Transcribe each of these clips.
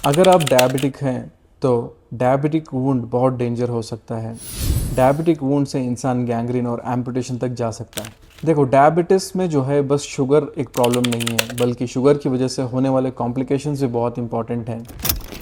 अगर आप डायबिटिक हैं तो डायबिटिक वुंड बहुत डेंजर हो सकता है। डायबिटिक वुंड से इंसान गैंग्रीन और एम्पुटेशन तक जा सकता है। देखो, डायबिटिस में जो है बस शुगर एक प्रॉब्लम नहीं है, बल्कि शुगर की वजह से होने वाले कॉम्प्लिकेशंस भी बहुत इंपॉर्टेंट हैं।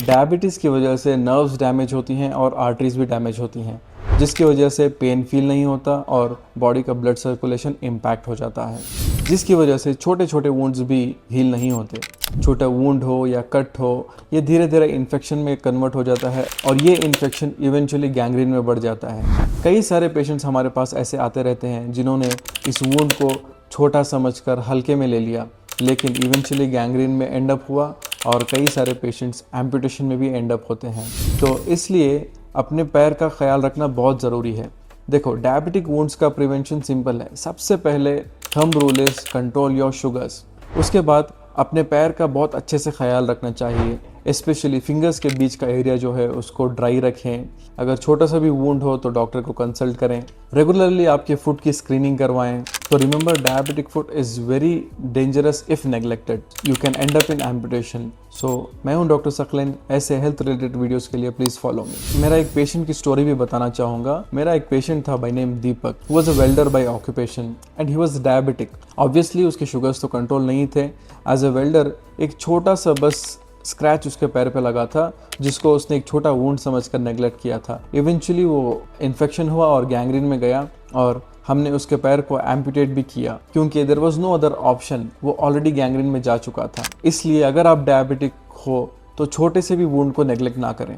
डायबिटीज़ की वजह से नर्व्स डैमेज होती हैं और आर्टरीज भी डैमेज होती हैं, जिसकी वजह से पेन फील नहीं होता और बॉडी का ब्लड सर्कुलेशन इम्पैक्ट हो जाता है, जिसकी वजह से छोटे छोटे वुंड्स भी हील नहीं होते। छोटा वुंड हो या कट हो, ये धीरे धीरे इन्फेक्शन में कन्वर्ट हो जाता है और ये इन्फेक्शन इवेंचुअली गैंग्रीन में बढ़ जाता है। कई सारे पेशेंट्स हमारे पास ऐसे आते रहते हैं जिन्होंने इस वुंड को छोटा समझकर हल्के में ले लिया, लेकिन इवेंचुअली गैंग्रीन में एंड अप हुआ और कई सारे पेशेंट्स एम्पुटेशन में भी एंड अप होते हैं। तो इसलिए अपने पैर का ख्याल रखना बहुत ज़रूरी है। देखो, डायबिटिक वुंड्स का प्रिवेंशन सिंपल है। सबसे पहले thumb rule is control your sugars. उसके बाद अपने पैर का बहुत अच्छे से ख्याल रखना चाहिए, स्पेशली फिंगर्स के बीच का एरिया जो है उसको ड्राई रखें। अगर छोटा सा भी वुंड हो तो डॉक्टर को कंसल्ट करें। रेगुलरली आपके फुट की स्क्रीनिंग करवाएं। तो remember, diabetic foot is very dangerous if neglected, you can end up in amputation. So मैं हूं डॉक्टर सकलेन। ऐसे हेल्थ रिलेटेड वीडियोस के लिए प्लीज़ फॉलो मी। मेरा एक पेशेंट की स्टोरी भी बताना चाहूँगा। मेरा एक पेशेंट था by name Deepak. He was a welder by occupation and he was diabetic. Obviously उसके शुगर्स तो कंट्रोल नहीं थे। एज अ वेल्डर एक छोटा सा बस स्क्रैच उसके पैर पे लगा था, जिसको उसने एक छोटा वुंड समझकर नेग्लेक्ट किया था। इवेंचुअली वो इन्फेक्शन हुआ और गैंग्रीन में गया और हमने उसके पैर को एम्पुटेट भी किया, क्योंकि there was no other option. वो ऑलरेडी गैंग्रीन में जा चुका था। इसलिए अगर आप डायबिटिक हो तो छोटे से भी वुंड को नेग्लेक्ट ना करें।